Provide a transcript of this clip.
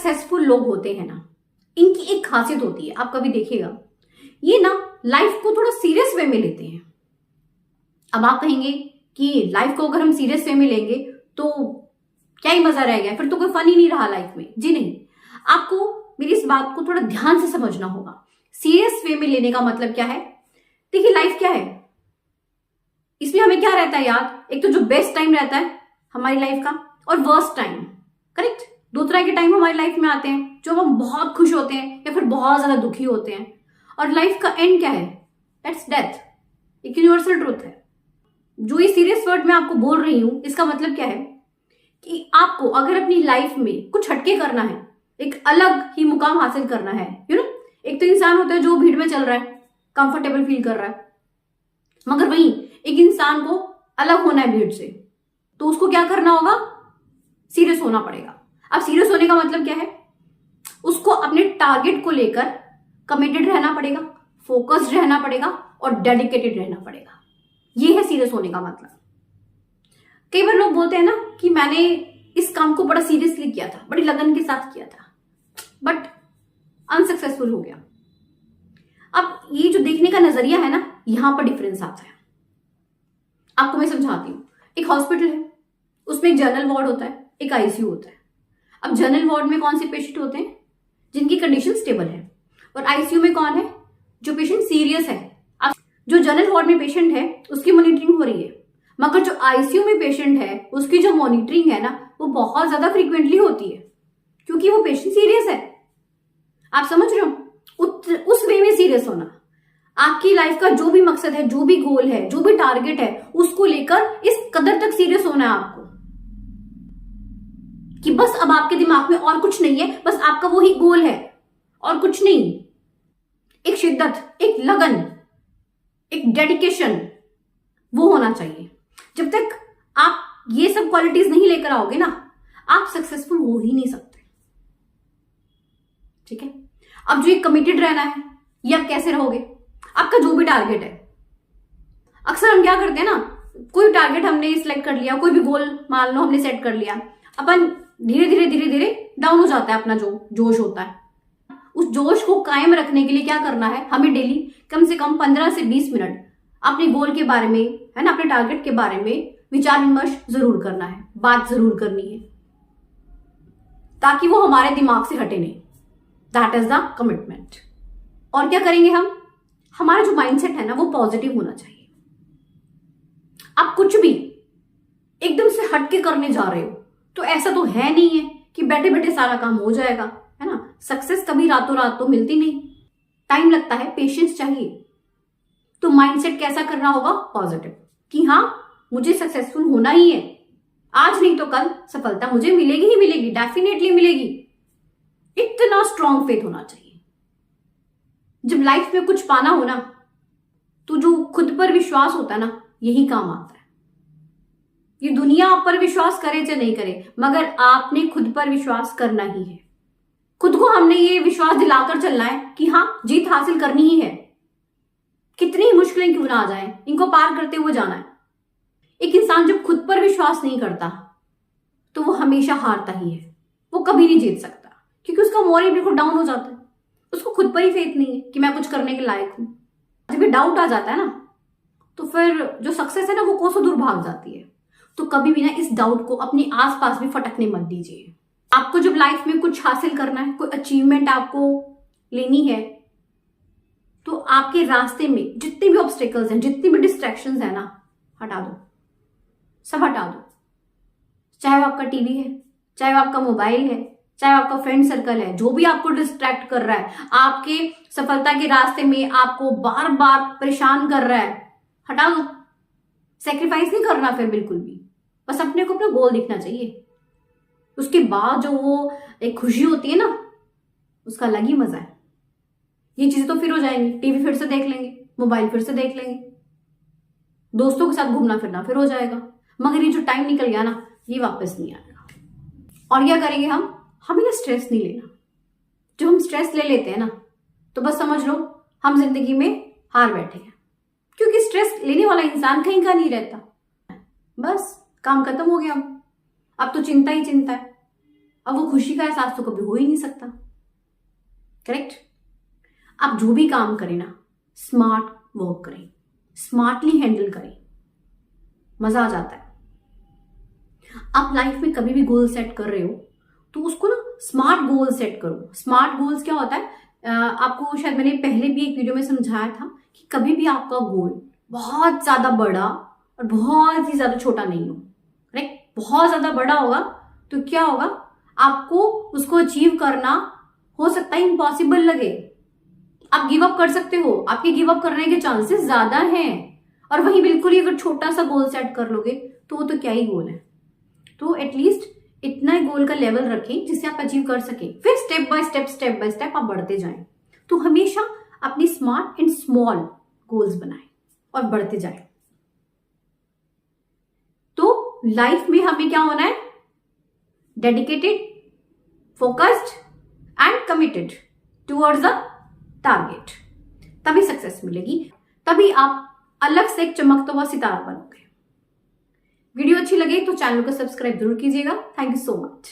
Successful लोग होते हैं ना, इनकी एक खासियत होती है, आप कभी देखिएगा, ये ना लाइफ को थोड़ा सीरियस वे में लेते हैं। अब आप कहेंगे कि लाइफ को अगर हम सीरियस वे में लेंगे तो क्या ही मजा रह गया, फिर तो कोई फन ही नहीं रहा लाइफ में। जी नहीं, आपको मेरी इस बात को थोड़ा ध्यान से समझना होगा। सीरियस वे में लेने का मतलब क्या है? देखिए, लाइफ क्या है, इसमें हमें क्या रहता है याद, एक तो जो बेस्ट टाइम रहता है हमारी लाइफ का और वर्स्ट टाइम। करेक्ट, दो तरह के टाइम हमारी लाइफ में आते हैं, जो हम बहुत खुश होते हैं या फिर बहुत ज्यादा दुखी होते हैं। और लाइफ का एंड क्या है? That's death. एक यूनिवर्सल ट्रूथ है। जो ये सीरियस वर्ड मैं आपको बोल रही हूं, इसका मतलब क्या है कि आपको अगर अपनी लाइफ में कुछ हटके करना है, एक अलग ही मुकाम हासिल करना है, एक तो इंसान होता है जो भीड़ में चल रहा है, कंफर्टेबल फील कर रहा है, मगर वहीं एक इंसान को अलग होना है भीड़ से, तो उसको क्या करना होगा? सीरियस होना पड़ेगा। अब सीरियस होने का मतलब क्या है? उसको अपने टारगेट को लेकर कमिटेड रहना पड़ेगा, फोकस्ड रहना पड़ेगा और डेडिकेटेड रहना पड़ेगा। ये है सीरियस होने का मतलब। कई बार लोग बोलते हैं ना कि मैंने इस काम को बड़ा सीरियसली किया था, बड़ी लगन के साथ किया था, बट अनसक्सेसफुल हो गया। अब ये जो देखने का नजरिया है ना, यहां पर डिफरेंस आता है। आपको मैं समझाती हूं। एक हॉस्पिटल है, उसमें एक जनरल वार्ड होता है, एक आईसीयू होता है। अब जनरल वार्ड में कौन से पेशेंट होते हैं? जिनकी कंडीशन स्टेबल है। और आईसीयू में कौन है? जो पेशेंट सीरियस है। अब जो जनरल वार्ड में पेशेंट है उसकी मॉनिटरिंग हो रही है, मगर जो आईसीयू में पेशेंट है उसकी जो मॉनिटरिंग है ना, वो बहुत ज्यादा फ्रीक्वेंटली होती है, क्योंकि वो पेशेंट सीरियस है। आप समझ रहे हो? उस वे में सीरियस होना। आपकी लाइफ का जो भी मकसद है, जो भी गोल है, जो भी टारगेट है, उसको लेकर इस कदर तक सीरियस होना है आपको कि बस अब आपके दिमाग में और कुछ नहीं है, बस आपका वही गोल है और कुछ नहीं। एक शिद्दत, एक लगन, एक डेडिकेशन, वो होना चाहिए। जब तक आप ये सब क्वालिटीज नहीं लेकर आओगे ना, आप सक्सेसफुल हो ही नहीं सकते। ठीक है? अब जो ये कमिटेड रहना है, ये आप कैसे रहोगे? आपका जो भी टारगेट है, अक्सर हम क्या करते हैं ना, कोई टारगेट हमने सिलेक्ट कर लिया, कोई भी गोल मान लो हमने सेट कर लिया, अपन धीरे धीरे डाउन हो जाता है। अपना जो जोश होता है, उस जोश को कायम रखने के लिए क्या करना है? हमें डेली कम से कम 15 से 20 मिनट अपने गोल के बारे में, है ना, अपने टारगेट के बारे में विचार विमर्श जरूर करना है, बात जरूर करनी है, ताकि वो हमारे दिमाग से हटे नहीं। That is the commitment. और क्या करेंगे हम? हमारा जो माइंडसेट है ना, वो पॉजिटिव होना चाहिए। आप कुछ भी एकदम से हटके करने जा रहे हो तो ऐसा तो है नहीं है कि बैठे बैठे सारा काम हो जाएगा, है ना। सक्सेस कभी रातों रात तो मिलती नहीं, टाइम लगता है, पेशेंस चाहिए। तो माइंडसेट कैसा करना होगा? पॉजिटिव, कि हाँ मुझे सक्सेसफुल होना ही है, आज नहीं तो कल सफलता मुझे मिलेगी ही मिलेगी, डेफिनेटली मिलेगी। इतना स्ट्रॉन्ग फेथ होना चाहिए। जब लाइफ में कुछ पाना हो ना, तो जो खुद पर विश्वास होता है ना, यही काम आता है। ये दुनिया आप पर विश्वास करे चाहे नहीं करे, मगर आपने खुद पर विश्वास करना ही है। खुद को हमने ये विश्वास दिलाकर चलना है कि हाँ जीत हासिल करनी ही है, कितनी ही मुश्किलें क्यों ना आ जाए, इनको पार करते हुए जाना है। एक इंसान जब खुद पर विश्वास नहीं करता तो वो हमेशा हारता ही है, वो कभी नहीं जीत सकता, क्योंकि उसका मोरल बिल्कुल डाउन हो जाता है। उसको खुद पर ही फेथ नहीं है कि मैं कुछ करने के लायक हूं। जब ये डाउट आ जाता है ना, तो फिर जो सक्सेस है ना, वो कोसों दूर भाग जाती है। तो कभी भी ना इस डाउट को अपने आसपास भी फटकने मत दीजिए। आपको जब लाइफ में कुछ हासिल करना है, कोई अचीवमेंट आपको लेनी है, तो आपके रास्ते में जितने भी ऑब्स्टेकल्स हैं, जितनी भी डिस्ट्रैक्शंस है ना, हटा दो, सब हटा दो। चाहे वो आपका टीवी है, चाहे वो आपका मोबाइल है, चाहे आपका फ्रेंड सर्कल है, जो भी आपको डिस्ट्रैक्ट कर रहा है, आपके सफलता के रास्ते में आपको बार बार परेशान कर रहा है, हटा दो। सेक्रीफाइस नहीं करना फिर बिल्कुल भी, बस अपने को अपना गोल दिखना चाहिए। उसके बाद जो वो एक खुशी होती है ना, उसका अलग ही मजा है। ये चीजें तो फिर हो जाएंगी, टीवी फिर से देख लेंगे, मोबाइल फिर से देख लेंगे, दोस्तों के साथ घूमना फिरना फिर हो जाएगा, मगर ये जो टाइम निकल गया ना, ये वापस नहीं आएगा। और क्या करेंगे हम? हमें ना स्ट्रेस नहीं लेना। जब हम स्ट्रेस ले लेते हैं ना, तो बस समझ लो हम जिंदगी में हार बैठे हैं, क्योंकि स्ट्रेस लेने वाला इंसान कहीं का नहीं रहता। बस काम खत्म हो गया, अब तो चिंता ही चिंता है। अब वो खुशी का एहसास तो कभी हो ही नहीं सकता। करेक्ट? आप जो भी काम करें ना, स्मार्ट वर्क करें, स्मार्टली हैंडल करें, मजा आ जाता है। आप लाइफ में कभी भी गोल सेट कर रहे हो तो उसको ना स्मार्ट गोल सेट करो। स्मार्ट गोल्स क्या होता है, आपको शायद मैंने पहले भी एक वीडियो में समझाया था कि कभी भी आपका गोल बहुत ज्यादा बड़ा और बहुत ही ज्यादा छोटा नहीं हो। राइट? बहुत ज्यादा बड़ा होगा तो क्या होगा, आपको उसको अचीव करना हो सकता है इम्पॉसिबल लगे, आप गिव अप कर सकते हो, आपके गिव अप करने के चांसेस ज्यादा हैं। और वहीं बिल्कुल ही अगर छोटा सा गोल सेट कर लोगे तो वो तो क्या ही गोल है। तो एटलीस्ट इतना ही गोल का लेवल रखें जिससे आप अचीव कर सके, फिर स्टेप बाय स्टेप आप बढ़ते जाएं। तो हमेशा अपनी स्मार्ट एंड स्मॉल गोल्स बनाएं और बढ़ते जाएं। तो लाइफ में हमें क्या होना है, dedicated, focused and committed towards a target, तभी सक्सेस मिलेगी, तभी आप अलग से एक चमकता हुआ सितारा बनोगे। वीडियो अच्छी लगे तो चैनल को सब्सक्राइब जरूर कीजिएगा। Thank you so much.